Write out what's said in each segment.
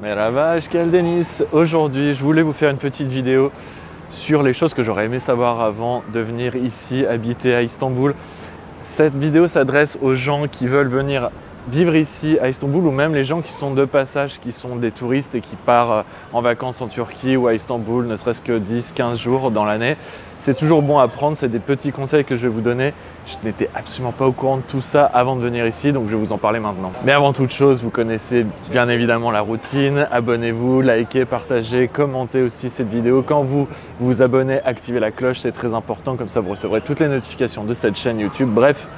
Merhaba, Denis. Aujourd'hui, je voulais vous faire une petite vidéo sur les choses que j'aurais aimé savoir avant de venir ici habiter à Istanbul. Cette vidéo s'adresse aux gens qui veulent venir vivre ici à Istanbul ou même les gens qui sont de passage, qui sont des touristes et qui partent en vacances en Turquie ou à Istanbul, ne serait-ce que 10-15 jours dans l'année. C'est toujours bon à prendre, c'est des petits conseils que je vais vous donner. Je n'étais absolument pas au courant de tout ça avant de venir ici, donc je vais vous en parler maintenant. Mais avant toute chose, vous connaissez bien évidemment la routine. Abonnez-vous, likez, partagez, commentez aussi cette vidéo. Quand vous vous abonnez, activez la cloche, c'est très important, comme ça vous recevrez toutes les notifications de cette chaîne YouTube. Bref,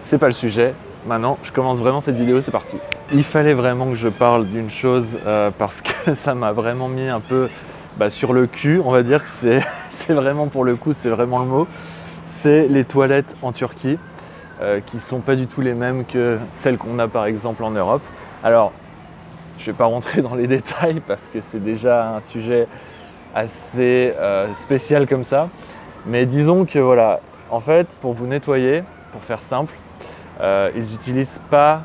c'est pas le sujet. Maintenant, je commence vraiment cette vidéo, c'est parti. Il fallait vraiment que je parle d'une chose parce que ça m'a vraiment mis un peu sur le cul. On va dire que c'est vraiment pour le coup, c'est vraiment le mot. C'est les toilettes en Turquie qui ne sont pas du tout les mêmes que celles qu'on a par exemple en Europe. Alors, je ne vais pas rentrer dans les détails parce que c'est déjà un sujet assez spécial comme ça. Mais disons que voilà, en fait, pour vous nettoyer, pour faire simple, ils n'utilisent pas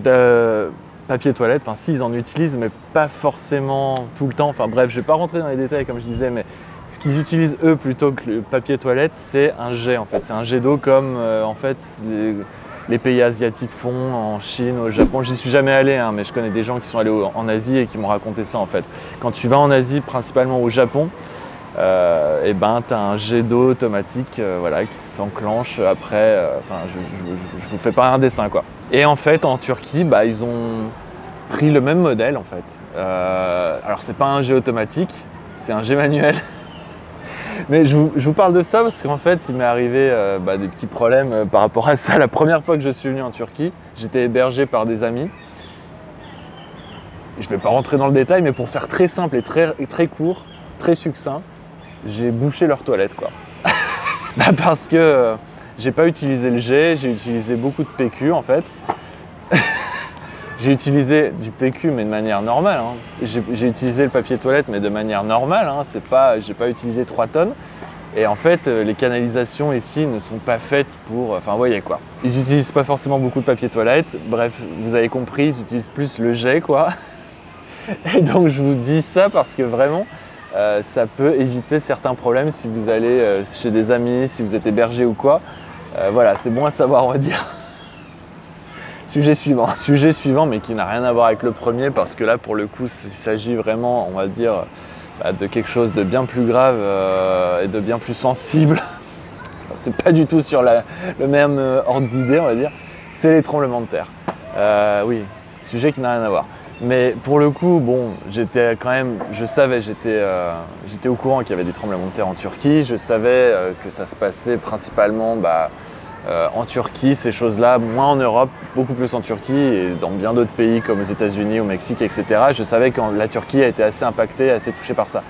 de papier toilette. Enfin, si, ils en utilisent, mais pas forcément tout le temps. Enfin bref, je ne vais pas rentrer dans les détails comme je disais, mais ce qu'ils utilisent eux plutôt que le papier toilette, c'est un jet en fait. C'est un jet d'eau comme en fait les pays asiatiques font, en Chine, au Japon. J'y suis jamais allé, hein, mais je connais des gens qui sont allés en Asie et qui m'ont raconté ça en fait. Quand tu vas en Asie, principalement au Japon, et ben tu as un jet d'eau automatique voilà, qui s'enclenche après. Enfin, je vous fais pas un dessin quoi. Et en fait, en Turquie, ils ont pris le même modèle en fait. Alors c'est pas un jet automatique, c'est un jet manuel. Mais je vous parle de ça parce qu'en fait, il m'est arrivé des petits problèmes par rapport à ça. La première fois que je suis venu en Turquie, j'étais hébergé par des amis. Je ne vais pas rentrer dans le détail, mais pour faire très simple et très court, très succinct, j'ai bouché leurs toilettes quoi. Parce que j'ai pas utilisé le jet, j'ai utilisé beaucoup de PQ en fait. J'ai utilisé du PQ mais de manière normale. Hein. J'ai utilisé le papier toilette mais de manière normale. Hein. J'ai pas utilisé 3 tonnes. Et en fait, les canalisations ici ne sont pas faites pour... Enfin, vous voyez quoi. Ils n'utilisent pas forcément beaucoup de papier toilette. Bref, vous avez compris, ils utilisent plus le jet quoi. Et donc je vous dis ça parce que vraiment, ça peut éviter certains problèmes si vous allez chez des amis, si vous êtes hébergé ou quoi. Voilà, c'est bon à savoir, on va dire. Sujet suivant, mais qui n'a rien à voir avec le premier, parce que là, pour le coup, il s'agit vraiment, on va dire, de quelque chose de bien plus grave et de bien plus sensible. C'est pas du tout sur le même ordre d'idée, on va dire. C'est les tremblements de terre. Oui, sujet qui n'a rien à voir. Mais pour le coup, bon, j'étais quand même, je savais, j'étais au courant qu'il y avait des tremblements de terre en Turquie. Je savais que ça se passait principalement en Turquie, ces choses-là, moins en Europe, beaucoup plus en Turquie et dans bien d'autres pays comme aux États-Unis, au Mexique, etc. Je savais que la Turquie a été assez impactée, assez touchée par ça.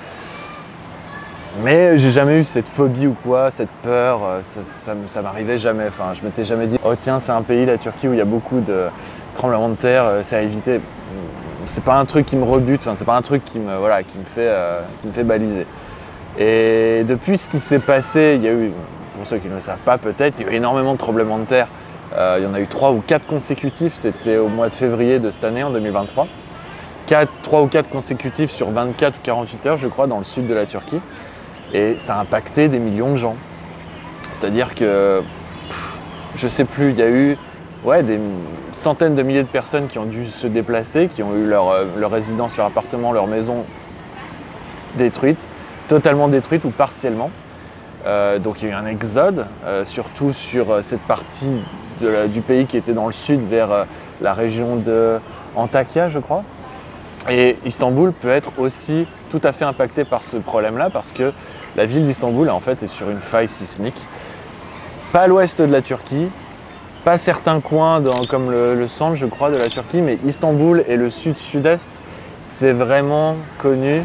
Mais j'ai jamais eu cette phobie ou quoi, cette peur, ça m'arrivait jamais. Enfin, je m'étais jamais dit, oh tiens, c'est un pays, la Turquie, où il y a beaucoup de tremblements de terre, c'est à éviter. C'est pas un truc qui me rebute, enfin, c'est pas un truc qui me fait baliser. Et depuis ce qui s'est passé, il y a eu, pour ceux qui ne le savent pas peut-être, il y a eu énormément de tremblements de terre. Il y en a eu 3 ou 4 consécutifs, c'était au mois de février de cette année, en 2023. 3 ou 4 consécutifs sur 24 ou 48 heures, je crois, dans le sud de la Turquie. Et ça a impacté des millions de gens. C'est-à-dire que, je sais plus, il y a eu des centaines de milliers de personnes qui ont dû se déplacer, qui ont eu leur résidence, leur appartement, leur maison détruite, totalement détruite ou partiellement. Donc il y a eu un exode, surtout sur cette partie du pays qui était dans le sud vers la région de Antakya, je crois. Et Istanbul peut être aussi tout à fait impacté par ce problème-là parce que la ville d'Istanbul en fait est sur une faille sismique. Pas à l'ouest de la Turquie, pas certains coins comme le centre, je crois, de la Turquie, mais Istanbul et le sud-sud-est, c'est vraiment connu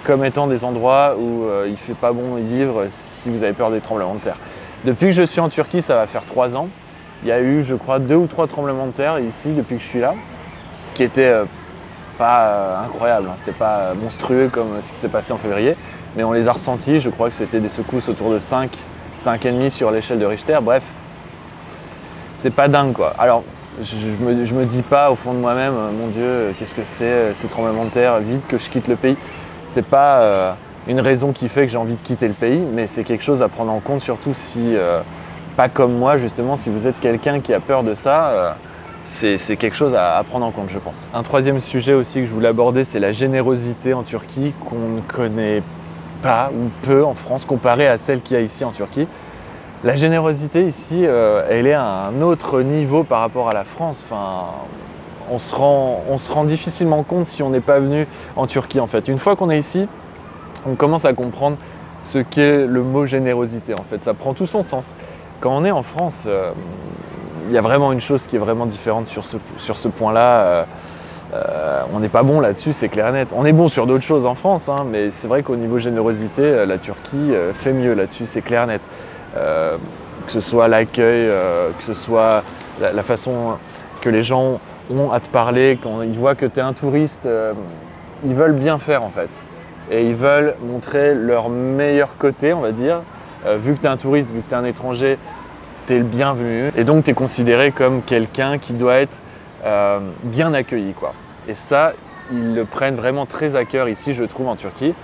comme étant des endroits où il ne fait pas bon y vivre si vous avez peur des tremblements de terre. Depuis que je suis en Turquie, ça va faire 3 ans, il y a eu, je crois, 2 ou 3 tremblements de terre ici depuis que je suis là, qui étaient pas incroyables, hein, c'était pas monstrueux comme ce qui s'est passé en février, mais on les a ressentis, je crois que c'était des secousses autour de 5,5 sur l'échelle de Richter, bref, c'est pas dingue quoi. Alors, Je me dis pas au fond de moi-même, mon Dieu, qu'est-ce que c'est ces tremblements de terre, vite que je quitte le pays. C'est pas une raison qui fait que j'ai envie de quitter le pays, mais c'est quelque chose à prendre en compte, surtout si, pas comme moi justement, si vous êtes quelqu'un qui a peur de ça, c'est quelque chose à prendre en compte, je pense. Un troisième sujet aussi que je voulais aborder, c'est la générosité en Turquie qu'on ne connaît pas ou peu en France comparée à celle qu'il y a ici en Turquie. La générosité ici, elle est à un autre niveau par rapport à la France. Enfin, on se rend difficilement compte si on n'est pas venu en Turquie en fait. Une fois qu'on est ici, on commence à comprendre ce qu'est le mot générosité en fait. Ça prend tout son sens. Quand on est en France, il y a vraiment une chose qui est vraiment différente sur ce point-là. On n'est pas bon là-dessus, c'est clair et net. On est bon sur d'autres choses en France, hein, mais c'est vrai qu'au niveau générosité, la Turquie fait mieux là-dessus, c'est clair et net. Que ce soit l'accueil, que ce soit la façon que les gens ont à te parler, quand ils voient que tu es un touriste, ils veulent bien faire en fait. Et ils veulent montrer leur meilleur côté, on va dire. Vu que tu es un touriste, vu que tu es un étranger, tu es le bienvenu. Et donc tu es considéré comme quelqu'un qui doit être bien accueilli, quoi. Et ça, ils le prennent vraiment très à cœur ici, je trouve, en Turquie.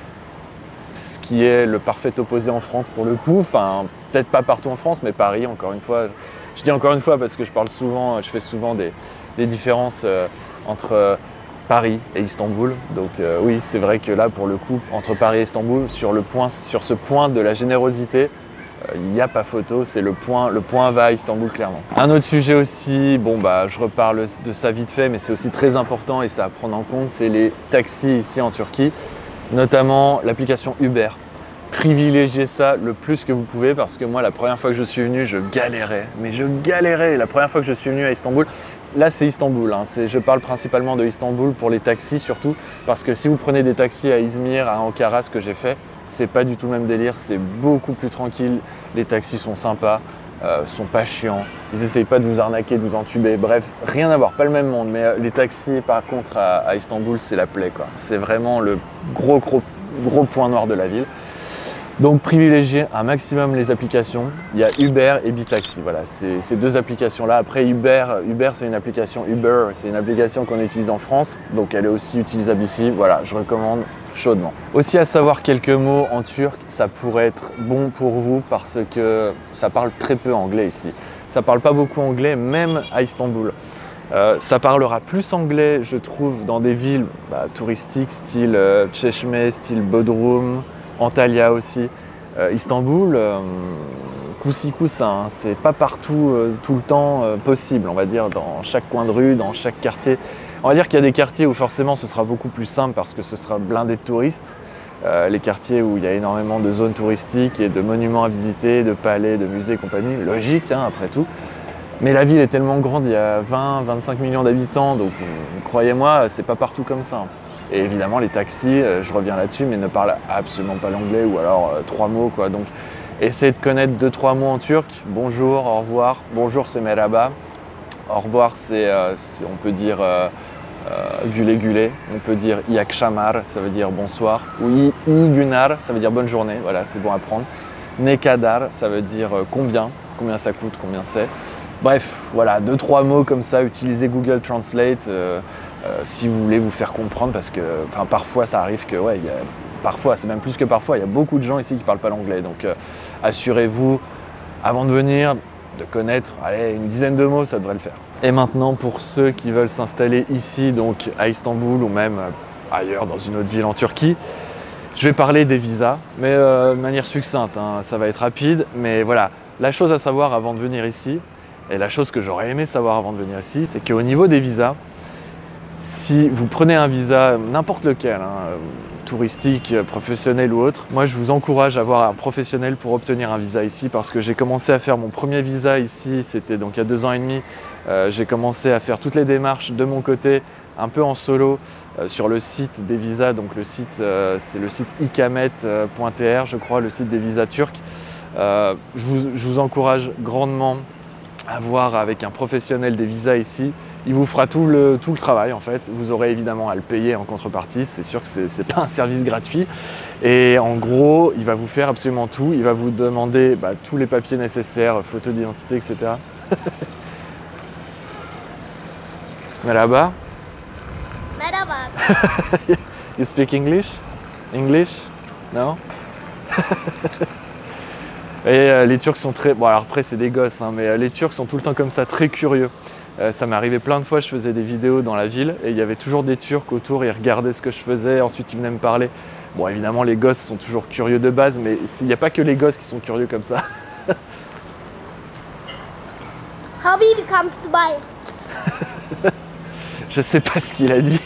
Ce qui est le parfait opposé en France pour le coup. Enfin, peut-être pas partout en France, mais Paris, encore une fois. Je dis encore une fois parce que je fais souvent des différences entre Paris et Istanbul. Donc oui, c'est vrai que là, pour le coup, entre Paris et Istanbul, sur ce point de la générosité, il n'y a pas photo, c'est le point va à Istanbul clairement. Un autre sujet aussi, bon bah je reparle de ça vite fait, mais c'est aussi très important et ça à prendre en compte, c'est les taxis ici en Turquie, notamment l'application Uber. Privilégiez ça le plus que vous pouvez parce que moi la première fois que je suis venu, je galérais, mais je galérais. La première fois que je suis venu à Istanbul, là c'est Istanbul, hein. Je parle principalement de Istanbul pour les taxis surtout, parce que si vous prenez des taxis à Izmir, à Ankara, ce que j'ai fait, c'est pas du tout le même délire, c'est beaucoup plus tranquille, les taxis sont sympas, sont pas chiants, ils essayent pas de vous arnaquer, de vous entuber, bref, rien à voir, pas le même monde, mais les taxis par contre à Istanbul, c'est la plaie quoi. C'est vraiment le gros point noir de la ville. Donc privilégiez un maximum les applications. Il y a Uber et Bitaxi, voilà, ces deux applications-là. Après Uber c'est une application c'est une application qu'on utilise en France, donc elle est aussi utilisable ici. Voilà, je recommande chaudement. Aussi à savoir quelques mots en turc, ça pourrait être bon pour vous parce que ça parle très peu anglais ici. Ça parle pas beaucoup anglais, même à Istanbul. Ça parlera plus anglais, je trouve, dans des villes touristiques, style Çeşme, style Bodrum, Antalya aussi. Istanbul, coussi coussa, hein, c'est pas partout tout le temps possible, on va dire, dans chaque coin de rue, dans chaque quartier. On va dire qu'il y a des quartiers où forcément ce sera beaucoup plus simple parce que ce sera blindé de touristes. Les quartiers où il y a énormément de zones touristiques et de monuments à visiter, de palais, de musées et compagnie, logique hein, après tout. Mais la ville est tellement grande, il y a 20-25 millions d'habitants, donc croyez-moi, c'est pas partout comme ça. Et évidemment, les taxis, je reviens là-dessus, mais ne parlent absolument pas l'anglais ou alors 3 mots quoi. Donc essayez de connaître 2-3 mots en turc. Bonjour, au revoir. Bonjour, c'est merhaba. Au revoir, on peut dire güle güle. On peut dire iyi akşamlar, ça veut dire bonsoir. Ou iyi günler, ça veut dire bonne journée. Voilà, c'est bon à prendre. Ne kadar, ça veut dire combien ça coûte, combien c'est. Bref, voilà, 2-3 mots comme ça. Utilisez Google Translate si vous voulez vous faire comprendre parce que parfois ça arrive que, parfois, c'est même plus que parfois, il y a beaucoup de gens ici qui ne parlent pas l'anglais. Donc assurez-vous, avant de venir, de connaître une dizaine de mots, ça devrait le faire. Et maintenant, pour ceux qui veulent s'installer ici, donc à Istanbul ou même ailleurs dans une autre ville en Turquie, je vais parler des visas, mais de manière succincte, hein, ça va être rapide. Mais voilà, la chose à savoir avant de venir ici, et la chose que j'aurais aimé savoir avant de venir ici, c'est qu'au niveau des visas, si vous prenez un visa, n'importe lequel, hein, touristique, professionnel ou autre, moi je vous encourage à avoir un professionnel pour obtenir un visa ici parce que j'ai commencé à faire mon premier visa ici, c'était donc il y a 2 ans et demi. J'ai commencé à faire toutes les démarches de mon côté, un peu en solo, sur le site des visas. Donc le site, c'est le site ikamet.tr, je crois, le site des visas turcs. Je vous encourage grandement à voir avec un professionnel des visas ici. Il vous fera tout le travail en fait. Vous aurez évidemment à le payer en contrepartie. C'est sûr que ce n'est pas un service gratuit. Et en gros, il va vous faire absolument tout. Il va vous demander tous les papiers nécessaires, photo d'identité, etc. Merhaba. Merhaba. You speak English? English? No? Et les Turcs sont très... Bon alors après c'est des gosses, hein, mais les Turcs sont tout le temps comme ça, très curieux. Ça m'est arrivé plein de fois, je faisais des vidéos dans la ville et il y avait toujours des Turcs autour, ils regardaient ce que je faisais, ensuite ils venaient me parler. Bon évidemment les gosses sont toujours curieux de base, mais il n'y a pas que les gosses qui sont curieux comme ça. Habibi come to Dubai. Je sais pas ce qu'il a dit.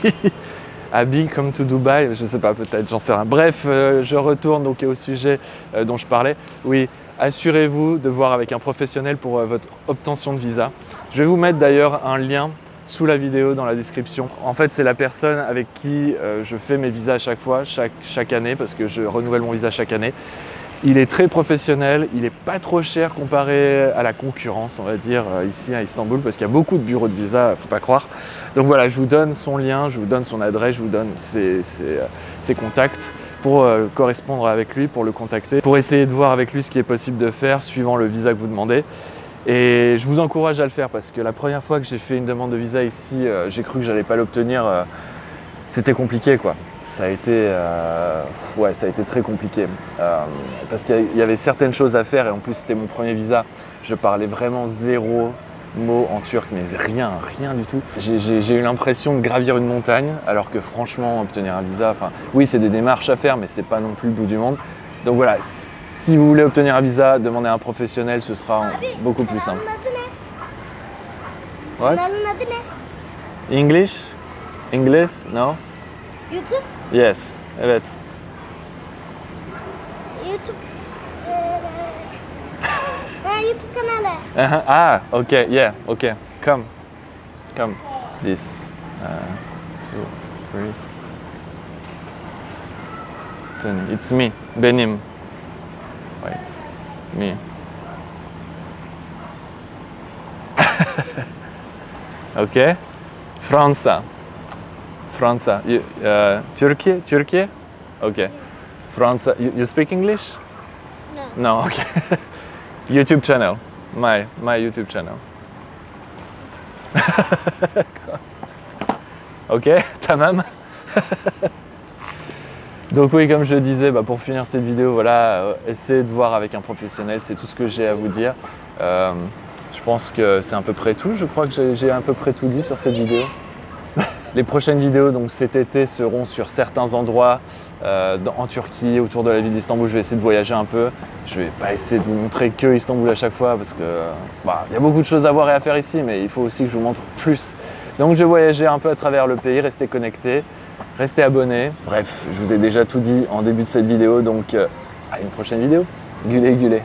Abi come to Dubai, je sais pas, peut-être, j'en sais rien. Bref, je retourne donc au sujet dont je parlais. Oui, assurez-vous de voir avec un professionnel pour votre obtention de visa. Je vais vous mettre d'ailleurs un lien sous la vidéo dans la description. En fait, c'est la personne avec qui je fais mes visas à chaque fois, chaque année, parce que je renouvelle mon visa chaque année. Il est très professionnel, il n'est pas trop cher comparé à la concurrence, on va dire, ici à Istanbul, parce qu'il y a beaucoup de bureaux de visa, faut pas croire. Donc voilà, je vous donne son lien, je vous donne son adresse, je vous donne ses contacts pour correspondre avec lui, pour le contacter, pour essayer de voir avec lui ce qui est possible de faire suivant le visa que vous demandez. Et je vous encourage à le faire parce que la première fois que j'ai fait une demande de visa ici, j'ai cru que j'allais pas l'obtenir. C'était compliqué quoi. Ça a été très compliqué parce qu'il y avait certaines choses à faire et en plus c'était mon premier visa. Je parlais vraiment zéro mot en turc, mais rien du tout. J'ai eu l'impression de gravir une montagne alors que franchement obtenir un visa, enfin oui c'est des démarches à faire mais c'est pas non plus le bout du monde. Donc voilà, si vous voulez obtenir un visa, demandez à un professionnel, ce sera beaucoup plus simple. What? English? English? No? YouTube? Yes, evet. YouTube. YouTube kanalı. Ah, okay, yeah, okay. Come. This. Two priests. It's me, benim. Wait, me. Okay. Fransa. Turkey? Okay. Fransa. You speak English? No. No, okay. YouTube channel. My YouTube channel. Ok, tamam. Donc oui, comme je disais, pour finir cette vidéo, voilà, essayez de voir avec un professionnel, c'est tout ce que j'ai à vous dire. Je pense que c'est à peu près tout. Je crois que j'ai à peu près tout dit sur cette vidéo. Les prochaines vidéos donc cet été seront sur certains endroits en Turquie, autour de la ville d'Istanbul. Je vais essayer de voyager un peu. Je vais pas essayer de vous montrer que Istanbul à chaque fois parce que y a beaucoup de choses à voir et à faire ici, mais il faut aussi que je vous montre plus. Donc je vais voyager un peu à travers le pays, restez connectés, restez abonnés. Bref, je vous ai déjà tout dit en début de cette vidéo, donc à une prochaine vidéo. Gulé.